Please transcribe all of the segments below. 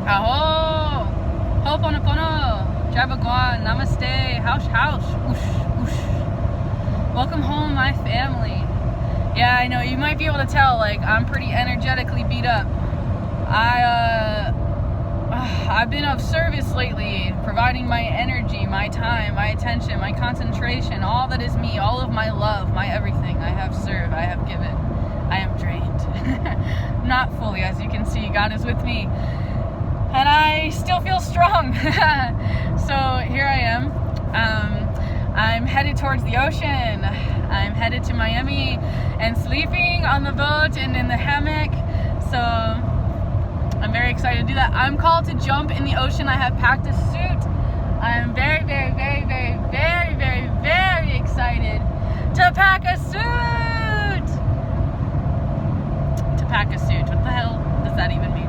Aho! Ho'oponopono! Jabagwan! Namaste! House! Whoosh! Whoosh! Welcome home, my family. Yeah, I know, you might be able to tell, like, I'm pretty energetically beat up. I've been of service lately, providing my energy, my time, my attention, my concentration, all that is me, all of my love, my everything. I have served, I have given. I am drained. Not fully, as you can see, God is with me. And I still feel strong. So here I am. I'm headed towards the ocean. I'm headed to Miami and sleeping on the boat and in the hammock. So I'm very excited to do that. I'm called to jump in the ocean. I have packed a suit. I'm very excited to pack a suit. To pack a suit. What the hell does that even mean?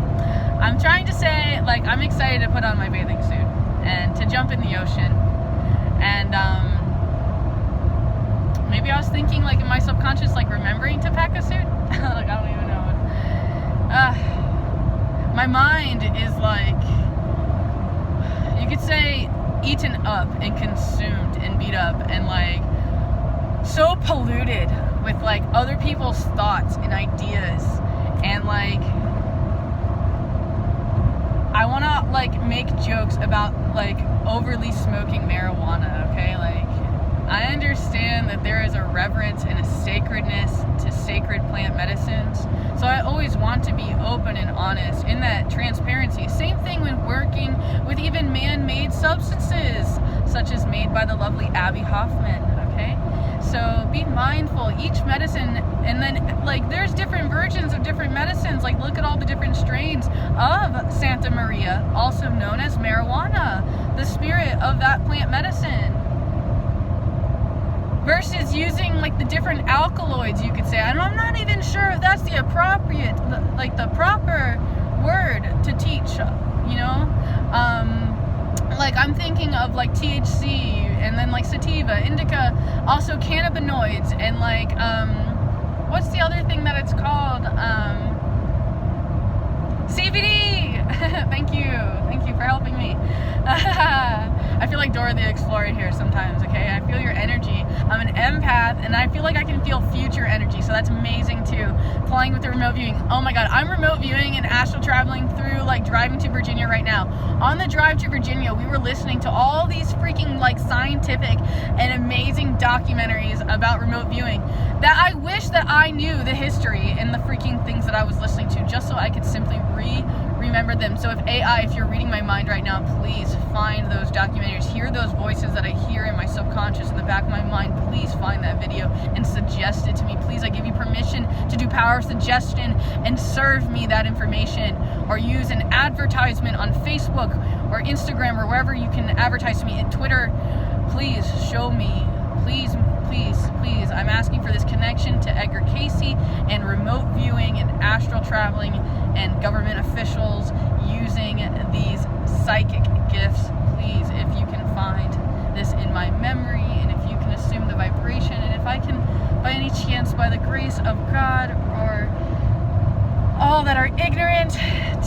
I'm trying to say, like, I'm excited to put on my bathing suit and to jump in the ocean. And maybe I was thinking, like, in my subconscious, like, remembering to pack a suit. Like, I don't even know. My mind is, like, you could say eaten up and consumed and beat up and, like, so polluted with, like, other people's thoughts and ideas. And, like, I want to, like, make jokes about, like, overly smoking marijuana, okay? Like, I understand that there is a reverence and a sacredness to sacred plant medicines. So I always want to be open and honest in that transparency. Same thing when working with even man-made substances, such as made by the lovely Abby Hoffman, okay? So be mindful, each medicine, and then, like, there's different versions of different medicines. Like, look at all the different strains of Santa Maria, also known as marijuana, the spirit of that plant medicine. Versus using, like, the different alkaloids, you could say. And I'm not even sure if that's the appropriate, like, the proper word to teach, you know? Like, I'm thinking of, like, THC, and then, like, sativa, indica, also cannabinoids, and, like, what's the other thing that it's called? CBD! Thank you for helping me. I feel like Dora the Explorer here sometimes, okay? I feel your energy. I'm an empath, and I feel like I can feel future energy, so that's amazing too. Playing with the remote viewing. Oh my god, I'm remote viewing and astral traveling through, like, driving to Virginia right now. On the drive to Virginia, we were listening to all these freaking, like, scientific and amazing documentaries about remote viewing that I wish that I knew the history and the freaking things that I was listening to, just so I could simply remember them. So if you're reading my mind right now, please find those documentaries, hear those voices that I hear in my subconscious in the back of my mind. Please find that video and suggest it to me. Please, I give you permission to do power suggestion and serve me that information, or use an advertisement on Facebook or Instagram or wherever you can advertise to me, and Twitter. Please show me. Please, I'm asking for this connection to Edgar Casey and remote viewing and astral traveling and government officials using these psychic gifts. Please, if you can find this in my memory, and if you can assume the vibration, and if I can, by any chance, by the grace of God, or all that are ignorant,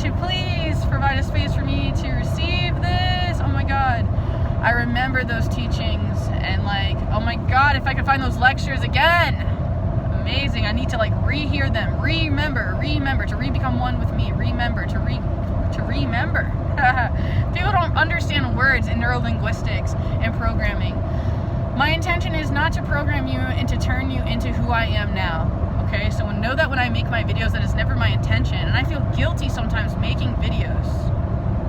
to please provide a space for me to receive this. Oh my God. I remember those teachings, and, like, oh my god, if I could find those lectures again, amazing. I need to, like, rehear them, remember, to become one with me, remember. People don't understand words in neurolinguistics and programming. My intention is not to program you and to turn you into who I am now, okay? So know that when I make my videos, that is never my intention, and I feel guilty sometimes making videos.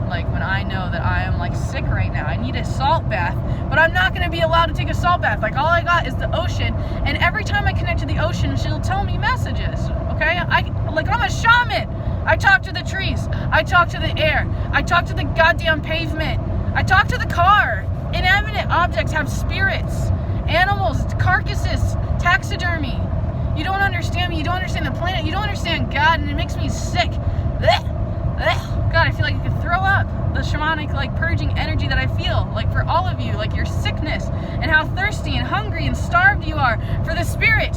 Like, when I know that I am, like, sick right now, I need a salt bath, but I'm not going to be allowed to take a salt bath. Like, all I got is the ocean, and every time I connect to the ocean, she'll tell me messages, okay? I'm a shaman. I talk to the trees. I talk to the air. I talk to the goddamn pavement. I talk to the car. Inanimate objects have spirits. Animals, carcasses, taxidermy. You don't understand me. You don't understand the planet. You don't understand God, and it makes me sick. God, I feel like I could throw up the shamanic, like, purging energy that I feel, like, for all of you, like, your sickness, and how thirsty and hungry and starved you are for the spirit.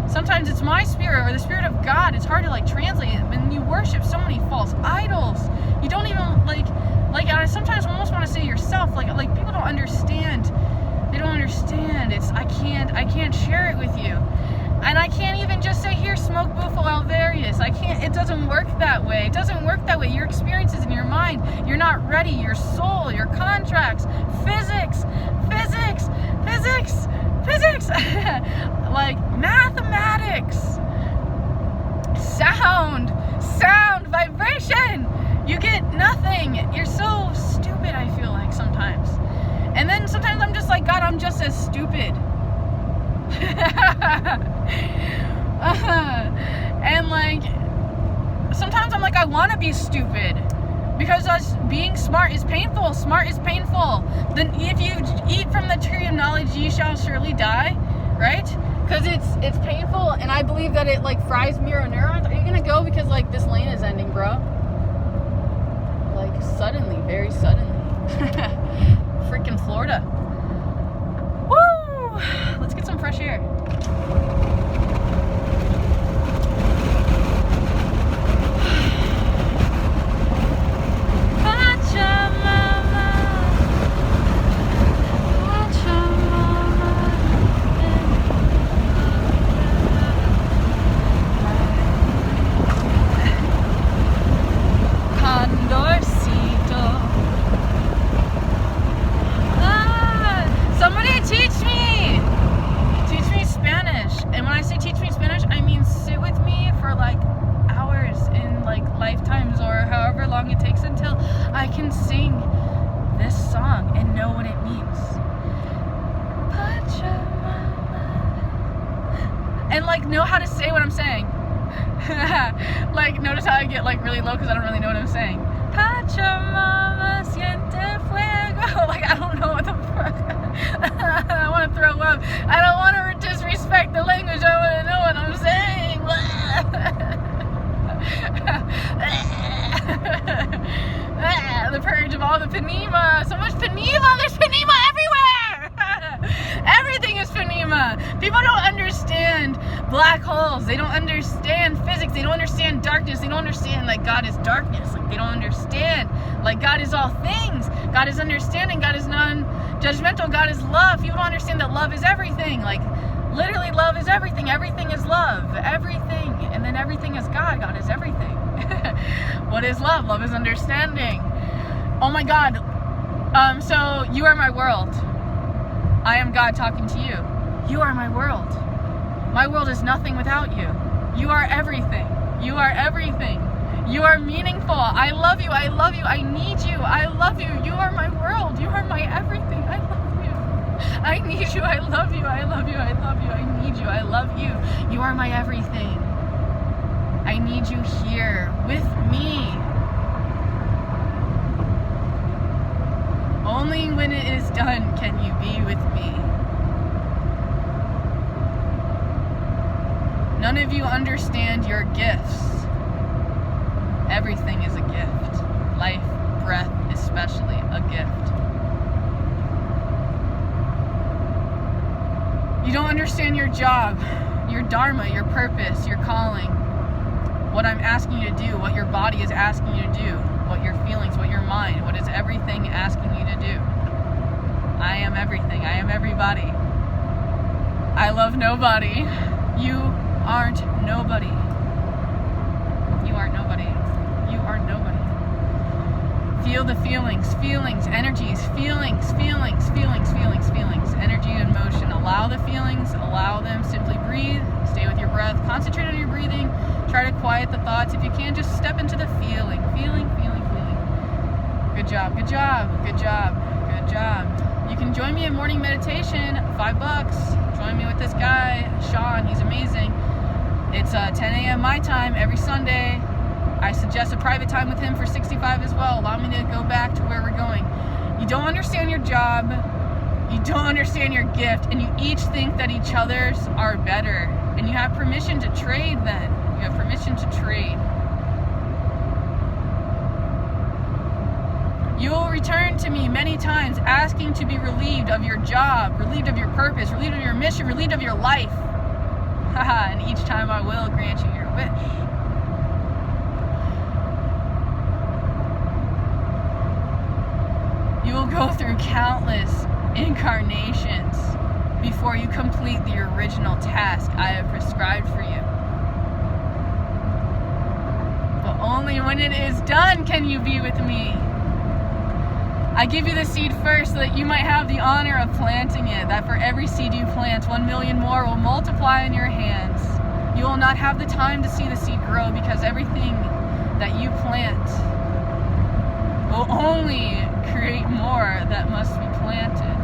Sometimes it's my spirit or the spirit of God. It's hard to, like, translate it when you worship so many false idols. You don't even I sometimes almost want to say yourself, like people don't understand. They don't understand. I can't share it with you. And I can't even just say, here, smoke Bufo Alvarius. It doesn't work that way. It doesn't work that way. Your experiences in your mind, you're not ready. Your soul, your contracts, physics, like mathematics, sound, vibration. You get nothing. You're so stupid, I feel like sometimes. And then sometimes I'm just like, God, I'm just as stupid. And like sometimes I'm like, I want to be stupid because us being smart is painful. Then if you eat from the tree of knowledge, ye shall surely die, right? Because it's painful, and I believe that it like fries mirror neurons. Are you gonna go because like this lane is ending, bro? Like suddenly, very suddenly. Freaking Florida. Woo! Let's get some fresh air. And like know how to say what I'm saying. Like notice how I get like really low because I don't really know what I'm saying. Pachamama siente fuego. Like I don't know what the fuck. I want to throw up. I don't want to disrespect the language. I want to know what I'm saying. The purge of all the panema. So much panema. There's panema everywhere. Everything is panema. People don't understand black holes. They don't understand physics. They don't understand darkness. They don't understand like God is darkness. Like they don't understand like God is all things. God is understanding. God is non-judgmental. God is love. People don't understand that love is everything. Like literally love is everything. Everything is love. Everything. And then everything is God. God is everything. What is love? Love is understanding. Oh my God. So you are my world. I am God talking to you. You are my world. My world is nothing without you. You are everything. You are everything. You are meaningful. I love you. I love you. I need you. I love you. You are my world. You are my everything. I love you. I need you. I love you. I love you. I love you. I need you. I love you. You are my everything. I need you here with me. Only when it is done can you be with me. None of you understand your gifts. Everything is a gift. Life, breath, especially a gift. You don't understand your job, your dharma, your purpose, your calling, what I'm asking you to do, what your body is asking you to do, what your feelings, what your mind, what is everything asking you to do. I am everything. I am everybody. I love nobody. You aren't nobody. You aren't nobody. You are nobody. Feel the feelings, energies, feelings, energy and motion. Allow the feelings, allow them, simply breathe, stay with your breath, concentrate on your breathing, try to quiet the thoughts. If you can, just step into the feeling. Good job. You can join me in morning meditation, $5. Join me with this guy, Sean, he's amazing. It's 10 a.m. my time every Sunday. I suggest a private time with him for 65 as well. Allow me to go back to where we're going. You don't understand your job, you don't understand your gift, and you each think that each other's are better. And you have permission to trade then. You have permission to trade. You will return to me many times asking to be relieved of your job, relieved of your purpose, relieved of your mission, relieved of your life. And each time I will grant you your wish. go through countless incarnations before you complete the original task I have prescribed for you. But only when it is done can you be with me. I give you the seed first so that you might have the honor of planting it, that for every seed you plant, 1 million more will multiply in your hands. You will not have the time to see the seed grow because everything that you plant will only create more that must be planted.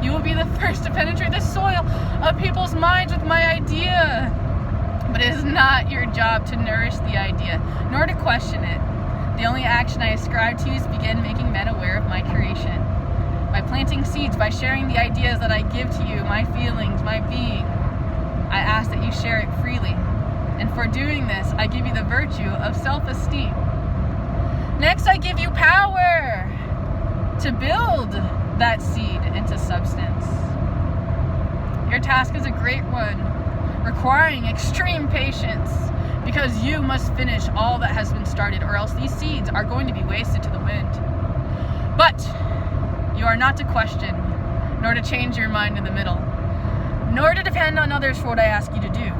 You will be the first to penetrate the soil of people's minds with my idea. But it is not your job to nourish the idea, nor to question it. The only action I ascribe to you is begin making men aware of my creation. By planting seeds, by sharing the ideas that I give to you, my feelings, my being, I ask that you share it freely. And for doing this, I give you the virtue of self-esteem. Next, I give you power to build that seed into substance. Your task is a great one, requiring extreme patience, because you must finish all that has been started, or else these seeds are going to be wasted to the wind. But you are not to question, nor to change your mind in the middle, nor to depend on others for what I ask you to do.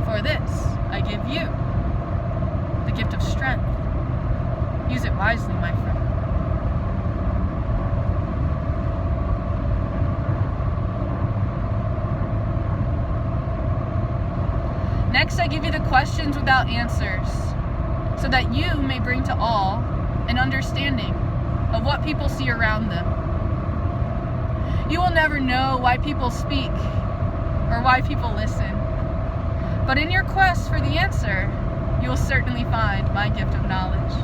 For this, I give you the gift of strength. Use it wisely, my friend. Next, I give you the questions without answers, so that you may bring to all an understanding of what people see around them. You will never know why people speak or why people listen, but in your quest for the answer, you will certainly find my gift of knowledge.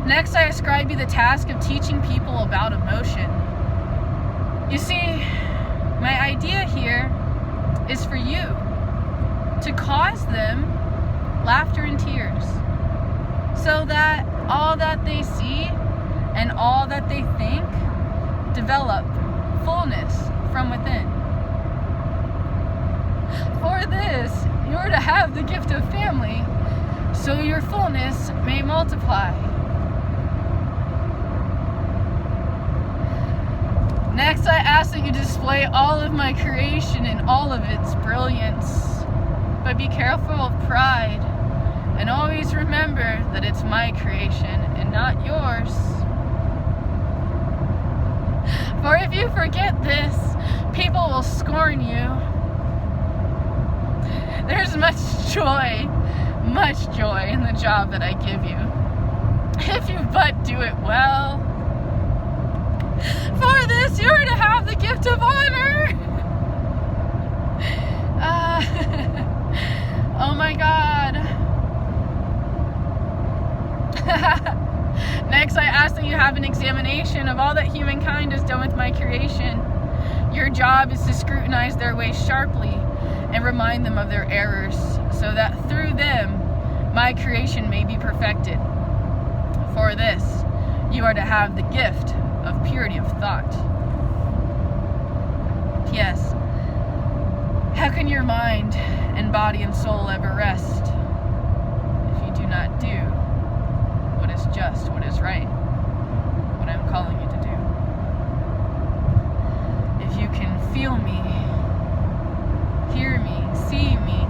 Next, I ascribe you the task of teaching people about emotion. You see, my idea here is for you to cause them laughter and tears, so that all that they see and all that they think develop fullness from within. For this, you are to have the gift of family, so your fullness may multiply. Next, I ask that you display all of my creation in all of its brilliance. But be careful of pride, and always remember that it's my creation and not yours. For if you forget this, people will scorn you. There's much joy in the job that I give you, if you but do it well. For this, you are to have the gift of honor. Oh my God. Next, I ask that you have an examination of all that humankind has done with my creation. Your job is to scrutinize their ways sharply and remind them of their errors, so that through them, my creation may be perfected. For this, you are to have the gift of purity of thought. Yes. How can your mind and body and soul ever rest if you do not do what is just, what is right, what I'm calling you to do? If you can feel me, hear me, see me,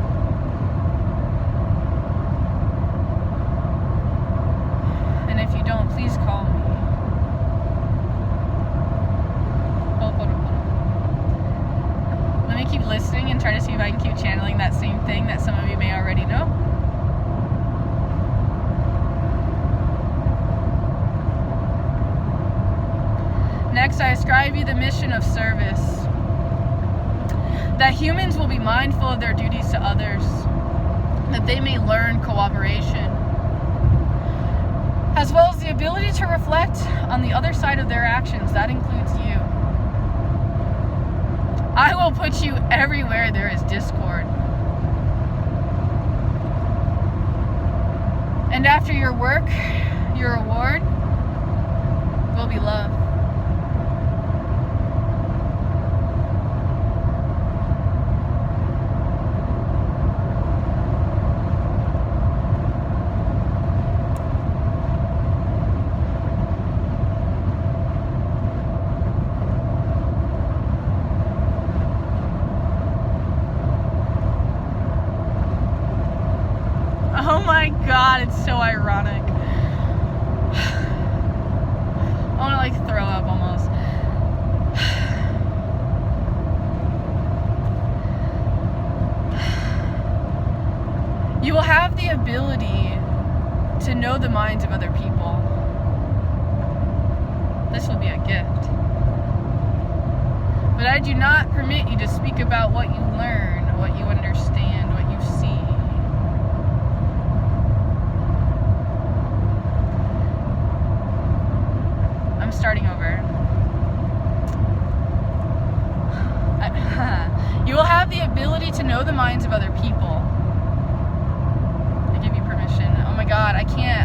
and if you don't, please call me. Let me keep listening and try to see if I can keep channeling that same thing that some of you may already know. Next, I ascribe you the mission of service. That humans will be mindful of their duties to others, that they may learn cooperation, as well as the ability to reflect on the other side of their actions. That includes you. I will put you everywhere there is discord. And after your work, your reward will be love. It's so ironic. I want to like throw up almost. You will have the ability to know the minds of other people. This will be a gift. But I do not permit you to speak about what you learn, what you understand, what you see. I'm starting over. You will have the ability to know the minds of other people. I give you permission. Oh my God, I can't.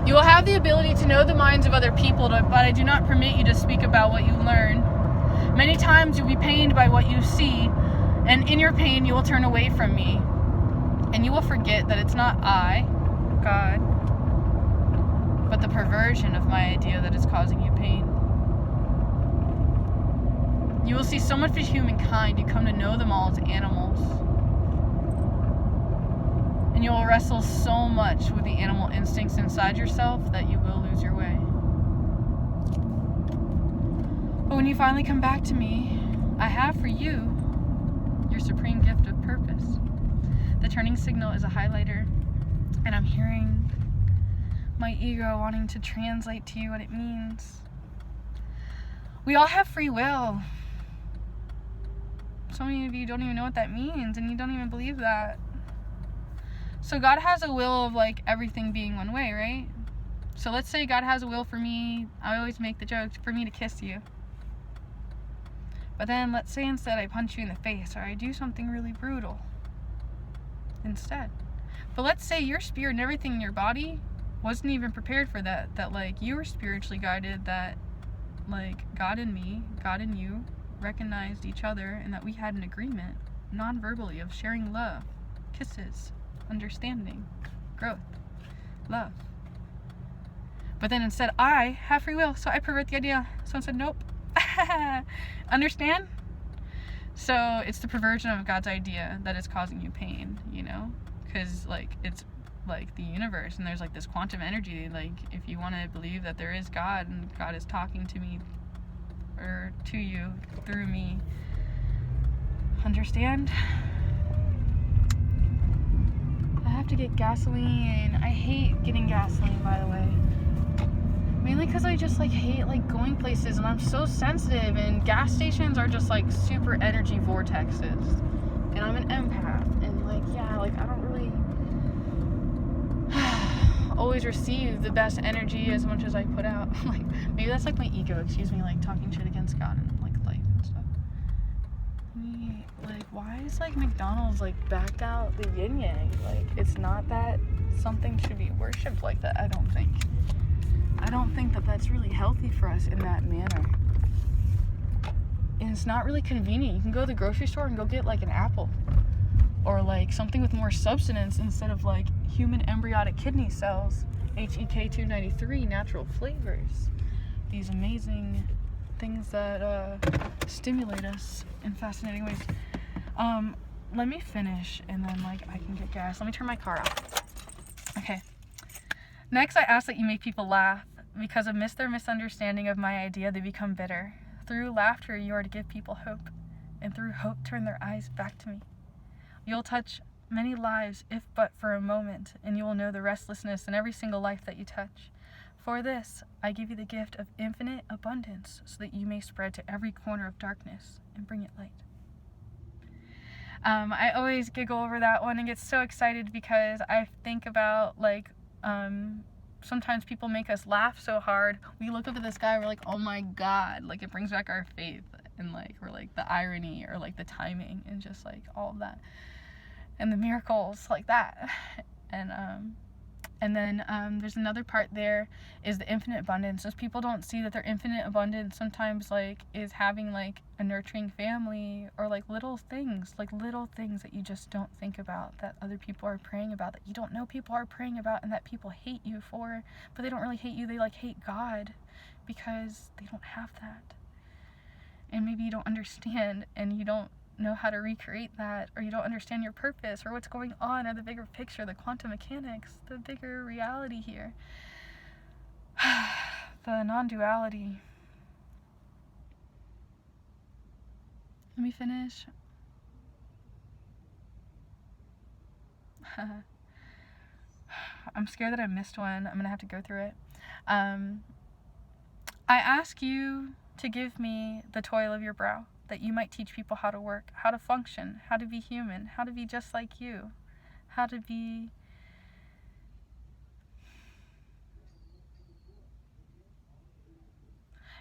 You will have the ability to know the minds of other people, but I do not permit you to speak about what you learn. Many times you'll be pained by what you see, and in your pain you will turn away from me. And you will forget that it's not I, God, but the perversion of my idea that is causing you pain. You will see so much of humankind, you come to know them all as animals. And you will wrestle so much with the animal instincts inside yourself that you will lose your way. But when you finally come back to me, I have for you your supreme gift of purpose. The turning signal is a highlighter, and I'm hearing my ego wanting to translate to you what it means. We all have free will. So many of you don't even know what that means, and you don't even believe that. So God has a will of like everything being one way, right? So let's say God has a will for me, I always make the joke, for me to kiss you. But then let's say instead I punch you in the face, or I do something really brutal instead. But let's say your spirit and everything in your body wasn't even prepared for that. That like you were spiritually guided, that like God and me, God and you recognized each other, and that we had an agreement, non-verbally, of sharing love, kisses, understanding, growth, love. But then instead I have free will, so I pervert the idea. Someone said nope. Understand? So it's the perversion of God's idea that is causing you pain, you know? Because like it's like the universe, and there's like this quantum energy. Like if you want to believe that there is God, and God is talking to me or to you through me, understand? I have to get gasoline. I hate getting gasoline, by the way. Mainly because I just like hate like going places, and I'm so sensitive, and gas stations are just like super energy vortexes. And I'm an empath, and like yeah, like I don't really always receive the best energy as much as I put out. Like maybe that's like my ego, excuse me, like talking shit against God and like life and stuff. Like why is like McDonald's like backed out the yin yang? Like it's not that something should be worshipped like that. I don't think that that's really healthy for us in that manner. And it's not really convenient. You can go to the grocery store and go get like an apple, or like something with more substance instead of like human embryonic kidney cells, HEK293, natural flavors, these amazing things that stimulate us in fascinating ways. Let me finish, and then like I can get gas. Let me turn my car off. Okay. Next, I ask that you make people laugh. Because of their misunderstanding of my idea, they become bitter. Through laughter, you are to give people hope, and through hope, turn their eyes back to me. You'll touch many lives, if but for a moment, and you will know the restlessness in every single life that you touch. For this, I give you the gift of infinite abundance, so that you may spread to every corner of darkness and bring it light. I always giggle over that one and get so excited because I think about like sometimes people make us laugh so hard. We look up at the sky, we're like, oh my God, like it brings back our faith, and like we're like the irony, or like the timing, and just like all of that, and the miracles like that. And then there's another part there, is the infinite abundance. Those people don't see that their infinite abundance sometimes like is having like a nurturing family, or like little things that you just don't think about, that other people are praying about, that you don't know people are praying about, and that people hate you for. But they don't really hate you, they like hate God, because they don't have that. And maybe you don't understand, and you don't know how to recreate that, or you don't understand your purpose or what's going on, or the bigger picture, the quantum mechanics, the bigger reality here, the non-duality. Let me finish. I'm scared that I missed one. I'm gonna have to go through it. I ask you to give me the toil of your brow, that you might teach people how to work, how to function, how to be human, how to be just like you, how to be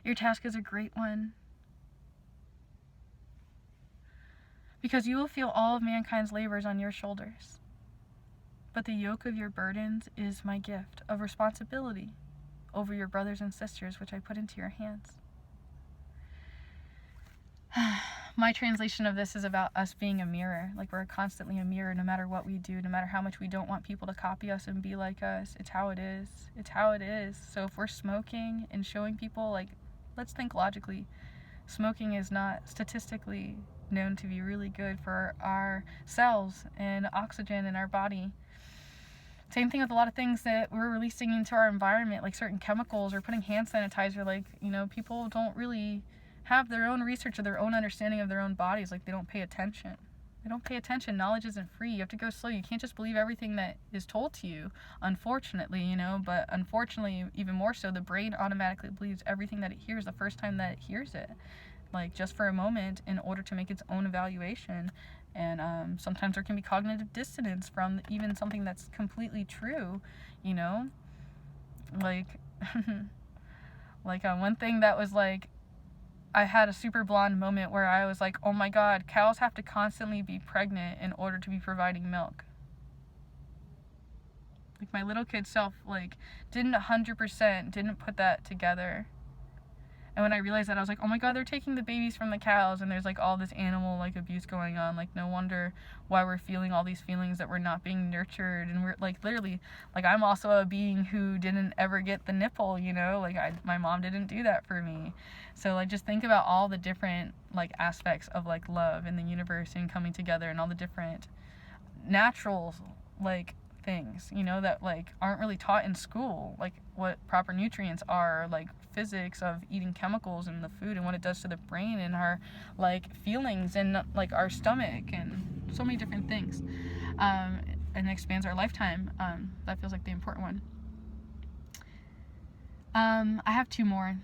Your task is a great one, because you will feel all of mankind's labors on your shoulders. But the yoke of your burdens is my gift of responsibility over your brothers and sisters, which I put into your hands. My translation of this is about us being a mirror. Like, we're constantly a mirror no matter what we do, no matter how much we don't want people to copy us and be like us. It's how it is. It's how it is. So if we're smoking and showing people, like, let's think logically. Smoking is not statistically known to be really good for our cells and oxygen in our body. Same thing with a lot of things that we're releasing into our environment, like certain chemicals or putting hand sanitizer. Like, you know, people don't really have their own research or their own understanding of their own bodies. Like, they don't pay attention. They don't pay attention. Knowledge isn't free. You have to go slow. You can't just believe everything that is told to you, unfortunately, you know. But unfortunately, even more so, the brain automatically believes everything that it hears the first time that it hears it, like, just for a moment, in order to make its own evaluation. And sometimes there can be cognitive dissonance from even something that's completely true, you know. Like, one thing that was like, I had a super blonde moment where I was like, oh my God, cows have to constantly be pregnant in order to be providing milk. Like, my little kid self, like, didn't put that together. And when I realized that, I was like, oh my God, they're taking the babies from the cows, and there's like all this animal like abuse going on. Like, no wonder why we're feeling all these feelings that we're not being nurtured. And we're like, literally, like, I'm also a being who didn't ever get the nipple, you know, like, my mom didn't do that for me. So, like, just think about all the different like aspects of like love in the universe and coming together, and all the different natural like things, you know, that like aren't really taught in school, like what proper nutrients are, like physics of eating chemicals in the food and what it does to the brain and our like feelings and like our stomach and so many different things, and expands our lifetime. That feels like the important one. I have two more.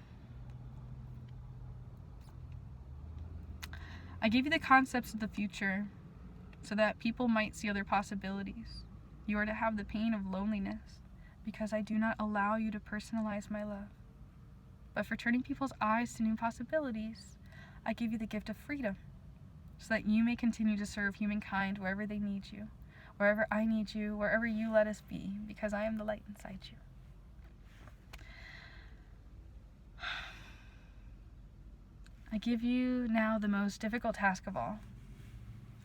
I gave you the concepts of the future so that people might see other possibilities. You are to have the pain of loneliness, because I do not allow you to personalize my love. But for turning people's eyes to new possibilities, I give you the gift of freedom, so that you may continue to serve humankind wherever they need you, wherever I need you, wherever you let us be, because I am the light inside you. I give you now the most difficult task of all.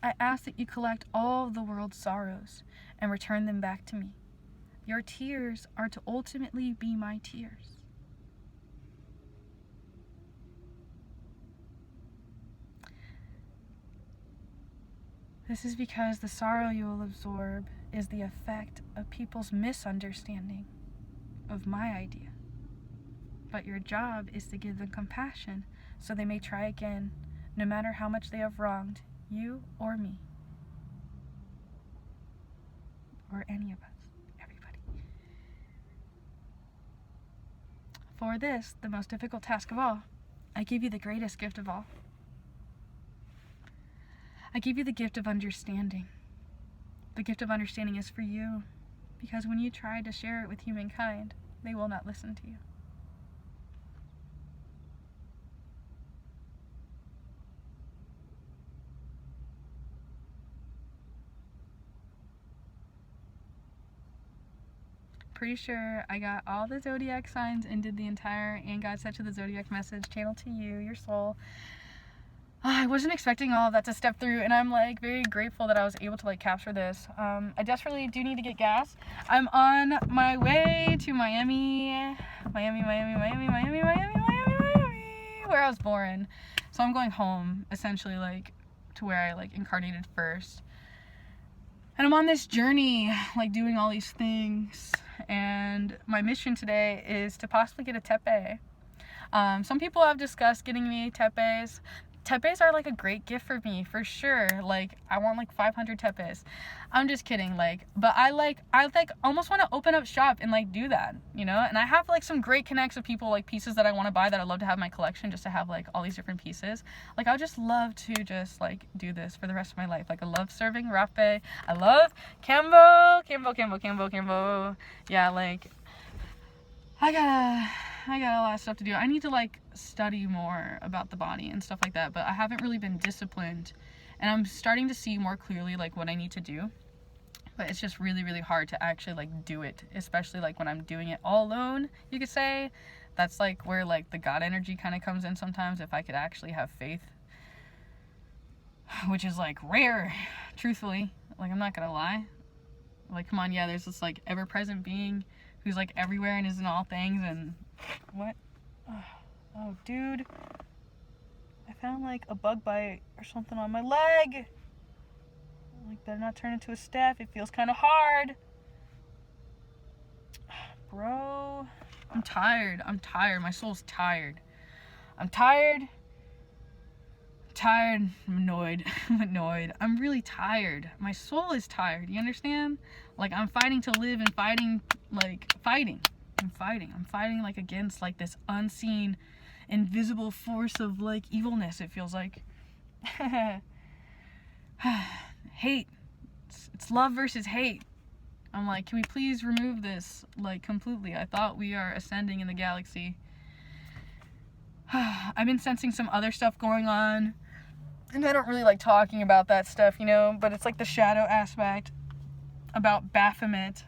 I ask that you collect all the world's sorrows and return them back to me. Your tears are to ultimately be my tears. This is because the sorrow you will absorb is the effect of people's misunderstanding of my idea. But your job is to give them compassion so they may try again, no matter how much they have wronged you or me, or any of us, everybody. For this, the most difficult task of all, I give you the greatest gift of all. I give you the gift of understanding. The gift of understanding is for you, because when you try to share it with humankind, they will not listen to you. Pretty sure I got all the zodiac signs and did the entire And God Said to the Zodiac message channel to you, your soul. I wasn't expecting all of that to step through, and I'm like very grateful that I was able to like capture this. I desperately do need to get gas. I'm on my way to Miami, where I was born. So I'm going home, essentially, like to where I like incarnated first. And I'm on this journey, like doing all these things. And my mission today is to possibly get a tepe. Some people have discussed getting me tepes. Tepes are like a great gift for me, for sure. Like, I want like 500 tepes. I'm just kidding, like, but I almost want to open up shop and like do that, you know? And I have like some great connects of people, like pieces that I want to buy that I'd love to have in my collection, just to have like all these different pieces. Like, I would just love to just like do this for the rest of my life. Like, I love serving rapé. I love Kambo. Yeah, like, I got a lot of stuff to do. I need to like study more about the body and stuff like that, but I haven't really been disciplined, and I'm starting to see more clearly like what I need to do, but it's just really, really hard to actually like do it, especially like when I'm doing it all alone, you could say. That's like where like the God energy kind of comes in sometimes, if I could actually have faith, which is like rare, truthfully. Like, I'm not gonna lie. Like, come on, yeah, there's this like ever-present being who's like everywhere and is in all things. And what? Oh, dude, I found like a bug bite or something on my leg. Like, better not turn into a staph. It feels kind of hard. Bro, I'm tired. My soul's tired. I'm annoyed. I'm really tired. My soul is tired. You understand? Like, I'm fighting to live and fighting I'm fighting like against like this unseen, invisible force of like evilness, it feels like. Hate. It's love versus hate. I'm like, can we please remove this like completely? I thought we are ascending in the galaxy. I've been sensing some other stuff going on, and I don't really like talking about that stuff, you know, but it's like the shadow aspect about Baphomet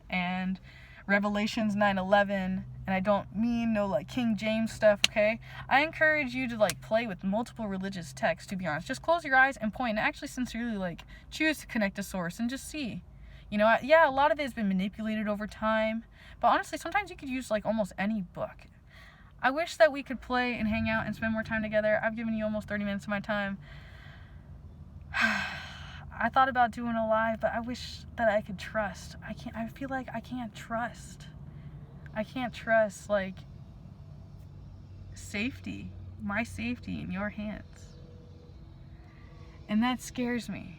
and Revelations 9:11, and I don't mean no like King James stuff, okay? I encourage you to like play with multiple religious texts, to be honest. Just close your eyes and point and actually sincerely like choose to connect to source and just see. You know, yeah, a lot of it has been manipulated over time, but honestly, sometimes you could use like almost any book. I wish that we could play and hang out and spend more time together. I've given you almost 30 minutes of my time. I thought about doing a live, but I wish that I could trust. I feel like I can't trust. I can't trust, like, safety. My safety in your hands. And that scares me.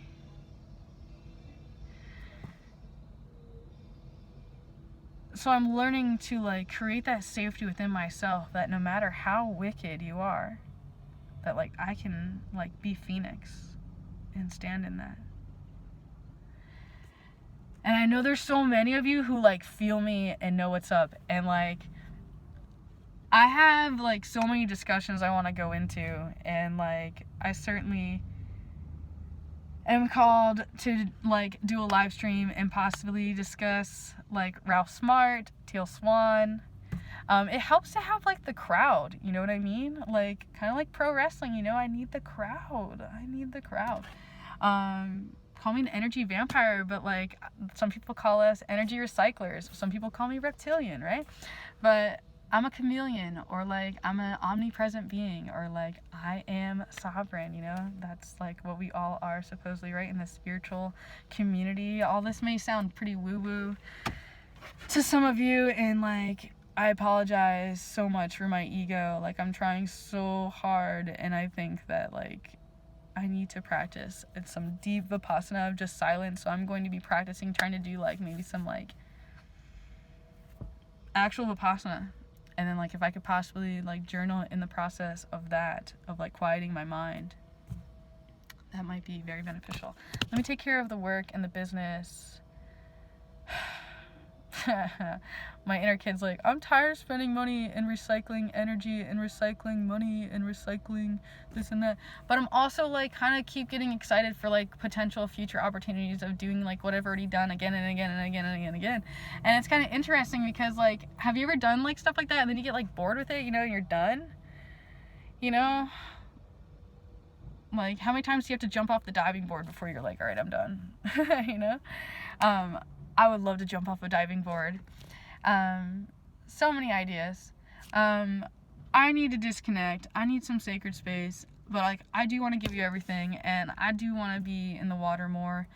So I'm learning to, like, create that safety within myself, that no matter how wicked you are, that, like, I can, like, be Phoenix and stand in that. And I know there's so many of you who, like, feel me and know what's up. And, like, I have, like, so many discussions I want to go into. And, like, I certainly am called to, like, do a live stream and possibly discuss, like, Ralph Smart, Teal Swan. It helps to have, like, the crowd. You know what I mean? Like, kind of like pro wrestling, you know? I need the crowd. Call me an energy vampire, but like some people call us energy recyclers. Some people call me reptilian, right? But I'm a chameleon, or like I'm an omnipresent being, or like I am sovereign, you know? That's like what we all are supposedly, right? In the spiritual community. All this may sound pretty woo-woo to some of you, and like I apologize so much for my ego. Like, I'm trying so hard, and I think that like I need to practice. It's some deep vipassana of just silence. So I'm going to be practicing, trying to do like maybe some like actual vipassana. And then like if I could possibly like journal in the process of that, of like quieting my mind, that might be very beneficial. Let me take care of the work and the business. My inner kid's like, I'm tired of spending money and recycling energy and recycling money and recycling this and that. But I'm also like kind of keep getting excited for like potential future opportunities of doing like what I've already done again and again and again and again and again. And it's kind of interesting because like, have you ever done like stuff like that and then you get like bored with it, you know, and you're done? You know? Like, how many times do you have to jump off the diving board before you're like, all right, I'm done? You know? I would love to jump off a diving board. So many ideas. I need to disconnect. I need some sacred space. But like, I do want to give you everything, and I do want to be in the water more.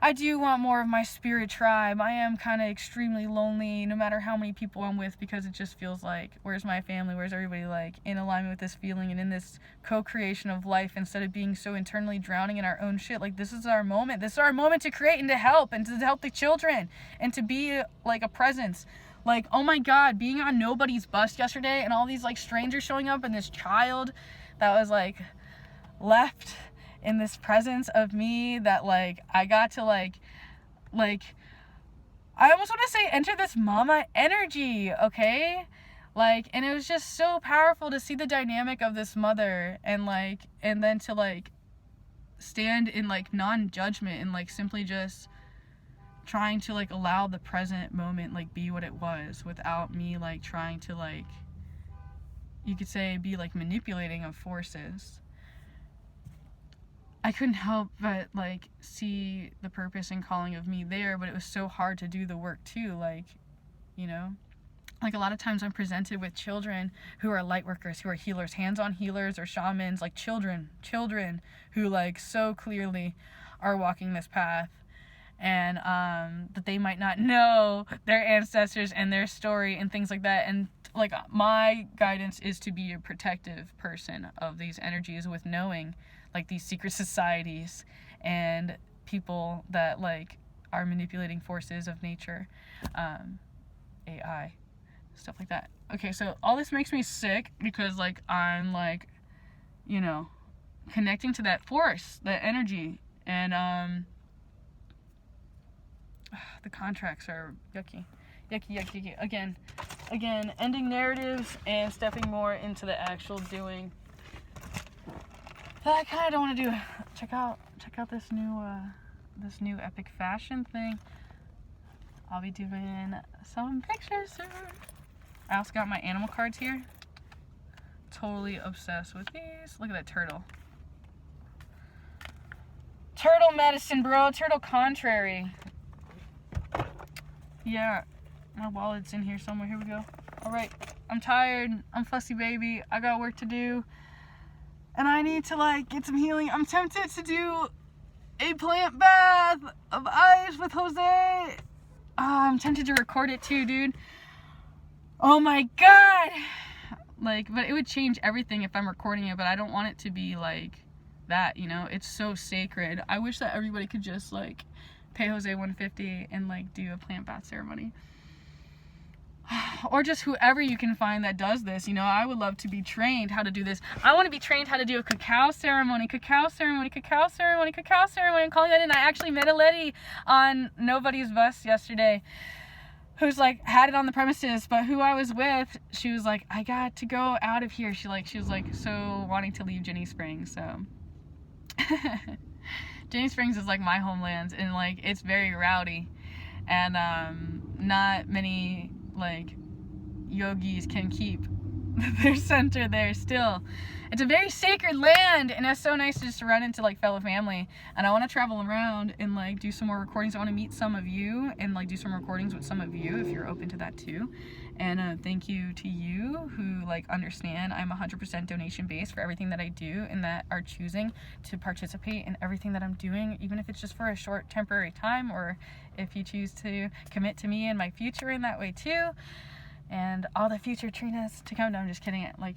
I do want more of my spirit tribe. I am kind of extremely lonely no matter how many people I'm with, because it just feels like, where's my family? Where's everybody, like, in alignment with this feeling and in this co-creation of life, instead of being so internally drowning in our own shit. Like, this is our moment. This is our moment to create and to help the children and to be like a presence. Like, oh my God, being on nobody's bus yesterday and all these like strangers showing up and this child that was like left in this presence of me, that like I got to like I almost want to say enter this mama energy, okay? Like, and it was just so powerful to see the dynamic of this mother, and like, and then to like stand in like non-judgment and like simply just trying to like allow the present moment like be what it was, without me like trying to, like, you could say, be like manipulating of forces. I couldn't help but like see the purpose and calling of me there, but it was so hard to do the work too. Like, you know, like a lot of times I'm presented with children who are light workers, who are healers, hands-on healers or shamans, like children who like so clearly are walking this path, and that they might not know their ancestors and their story and things like that. And like, my guidance is to be a protective person of these energies, with knowing like these secret societies and people that like are manipulating forces of nature, AI, stuff like that. Okay, so all this makes me sick because like I'm like, you know, connecting to that force, that energy, and the contracts are yucky. Again, ending narratives and stepping more into the actual doing. I kind of don't want to do. Check out this new epic fashion thing. I'll be doing some pictures soon. I also got my animal cards here. Totally obsessed with these. Look at that turtle. Turtle medicine, bro. Turtle contrary. Yeah, my wallet's in here somewhere. Here we go. All right, I'm tired. I'm fussy baby. I got work to do. And I need to like get some healing. I'm tempted to do a plant bath of ice with Jose. I'm tempted to record it too, dude. Oh my God. Like, but it would change everything if I'm recording it, but I don't want it to be like that, you know? It's so sacred. I wish that everybody could just like pay Jose $150 and like do a plant bath ceremony. Or just whoever you can find that does this, you know. I would love to be trained how to do this. I want to be trained how to do a cacao ceremony. I'm calling that in. I actually met a lady on nobody's bus yesterday who's like had it on the premises, but who I was with, she was like, I got to go out of here. She was like so wanting to leave Jenny Springs, so Jenny Springs is like my homeland, and like it's very rowdy, and not many like yogis can keep their center there still. It's a very sacred land, and it's so nice just to run into like fellow family. And I want to travel around and like do some more recordings. I want to meet some of you and like do some recordings with some of you if you're open to that too. And thank you to you who like understand I'm 100% donation based for everything that I do, and that are choosing to participate in everything that I'm doing, even if it's just for a short temporary time, or if you choose to commit to me and my future in that way too, and all the future Trinas to come. No, I'm just kidding. Like,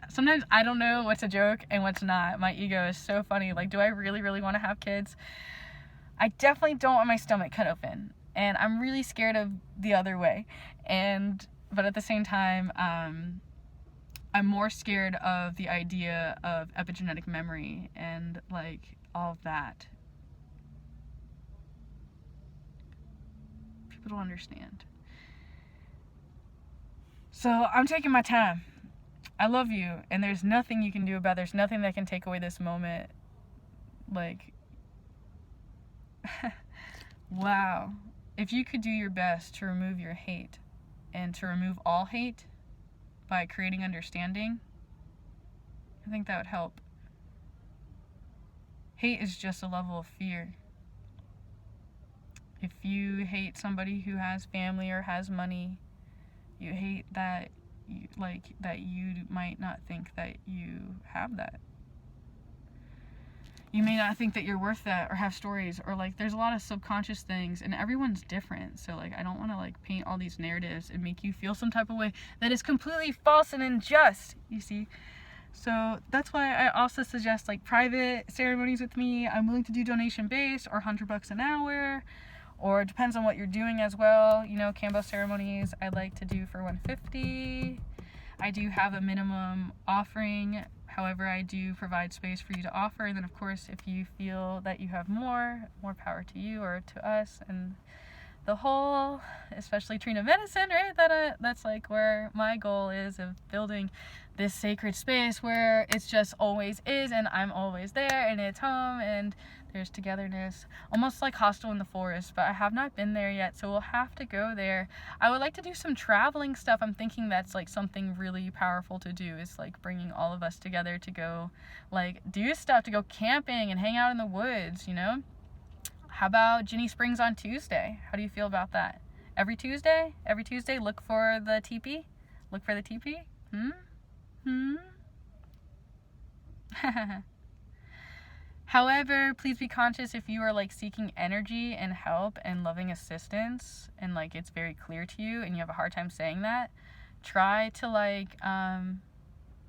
sometimes I don't know what's a joke and what's not. My ego is so funny. Like, do I really want to have kids? I definitely don't want my stomach cut open, and I'm really scared of the other way. But at the same time, I'm more scared of the idea of epigenetic memory and like all of that. People don't understand. So I'm taking my time. I love you, and there's nothing you can do about it. There's nothing that can take away this moment. Like, wow. If you could do your best to remove your hate, and to remove all hate by creating understanding, I think that would help. Hate is just a level of fear. If you hate somebody who has family or has money, you hate that that you might not think that you have that. You may not think that you're worth that, or have stories, or like there's a lot of subconscious things, and everyone's different. So like I don't want to like paint all these narratives and make you feel some type of way that is completely false and unjust, you see. So that's why I also suggest like private ceremonies with me. I'm willing to do donation based, or $100 an hour, or it depends on what you're doing as well. You know, Kambo ceremonies I like to do for $150. I do have a minimum offering. However, I do provide space for you to offer. And then, of course, if you feel that you have more power to you or to us. And the whole, especially Trina Medicine, right? That's like where my goal is, of building this sacred space where it's just always is, and I'm always there, and it's home, and there's togetherness, almost like Hostel in the Forest. But I have not been there yet, so we'll have to go there. I would like to do some traveling stuff. I'm thinking that's like something really powerful to do, is like bringing all of us together to go like do stuff, to go camping and hang out in the woods, you know? How about Ginny Springs on Tuesday? How do you feel about that? Every Tuesday, look for the teepee. Look for the teepee. However, please be conscious if you are like seeking energy and help and loving assistance, and like it's very clear to you and you have a hard time saying that, try to like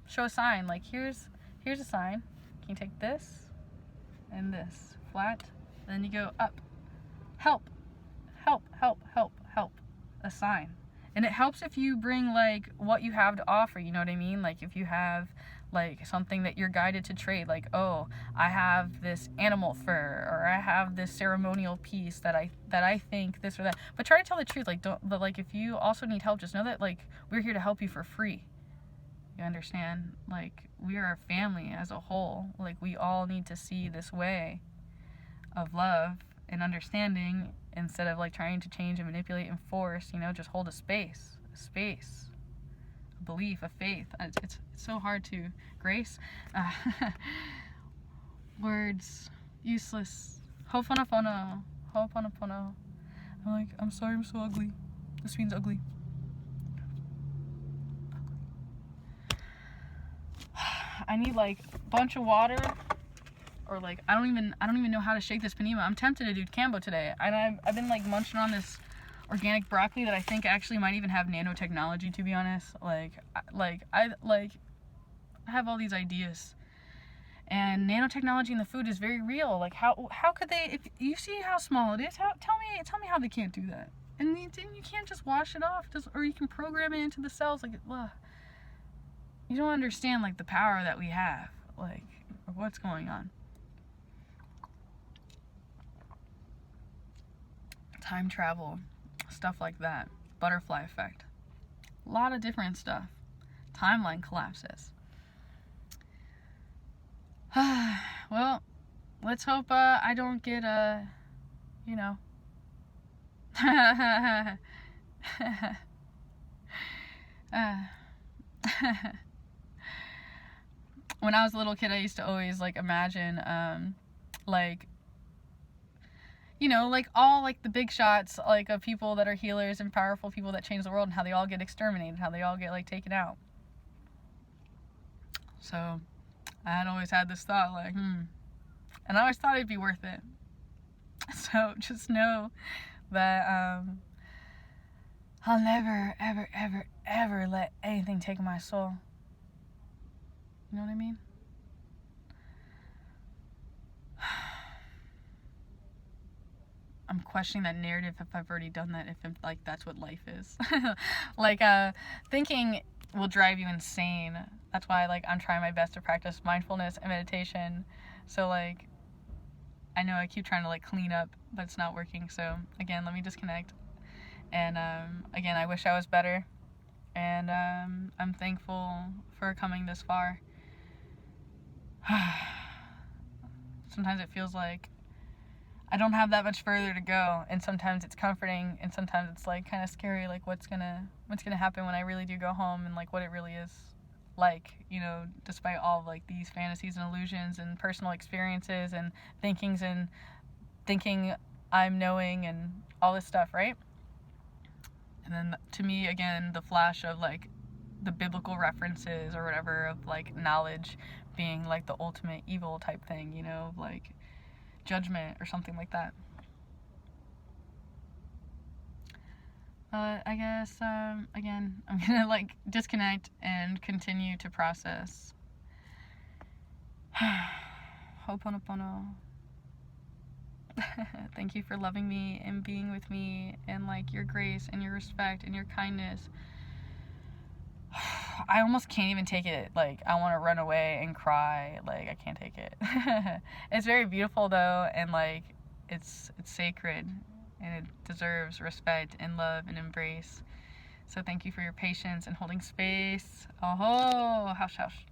show a sign. Like here's a sign. Can you take this and this flat? Then you go up. Help. A sign. And it helps if you bring like what you have to offer, you know what I mean? Like if you have like something that you're guided to trade, like, oh, I have this animal fur, or I have this ceremonial piece that I think this or that. But try to tell the truth. But like if you also need help, just know that like we're here to help you for free. You understand? Like we are a family as a whole. Like we all need to see this way of love and understanding, instead of like trying to change and manipulate and force, you know, just hold a space, a belief, a faith. It's so hard to grace. Words, useless. Ho'oponopono. I'm like, I'm sorry, I'm so ugly. This means ugly. I need like a bunch of water. Or like I don't even know how to shake this panema. I'm tempted to do Kambo today, and I've been like munching on this organic broccoli that I think actually might even have nanotechnology, to be honest. I have all these ideas, and nanotechnology in the food is very real. Like how could they? If you see how small it is, tell me how they can't do that. And you can't just wash it off, or you can program it into the cells. Like you don't understand like the power that we have, like what's going on. Time travel, stuff like that, butterfly effect, a lot of different stuff, timeline collapses. Well, let's hope I don't get you know. When I was a little kid, I used to always like imagine like, you know, like all like the big shots, like of people that are healers and powerful people that change the world, and how they all get exterminated, how they all get like taken out. So I had always had this thought like, and I always thought it'd be worth it. So just know that I'll never, ever, ever, ever let anything take my soul. You know what I mean? I'm questioning that narrative if I've already done that, if like that's what life is. Like thinking will drive you insane. That's why like I'm trying my best to practice mindfulness and meditation. So like I know I keep trying to like clean up, but it's not working. So again, let me disconnect. And again, I wish I was better. And I'm thankful for coming this far. Sometimes it feels like I don't have that much further to go, and sometimes it's comforting, and sometimes it's like kind of scary, like what's gonna happen when I really do go home, and like what it really is like, you know, despite all of like these fantasies and illusions and personal experiences and thinking I'm knowing and all this stuff, right? And then to me, again, the flash of like the biblical references or whatever of like knowledge being like the ultimate evil type thing, you know, like judgment or something like that. But I guess, again, I'm gonna like disconnect and continue to process. Ho'oponopono. Thank you for loving me and being with me, and like your grace and your respect and your kindness. I almost can't even take it. Like, I want to run away and cry. Like, I can't take it. It's very beautiful though, and like it's sacred, and it deserves respect and love and embrace. So thank you for your patience and holding space. Oh, hush hush.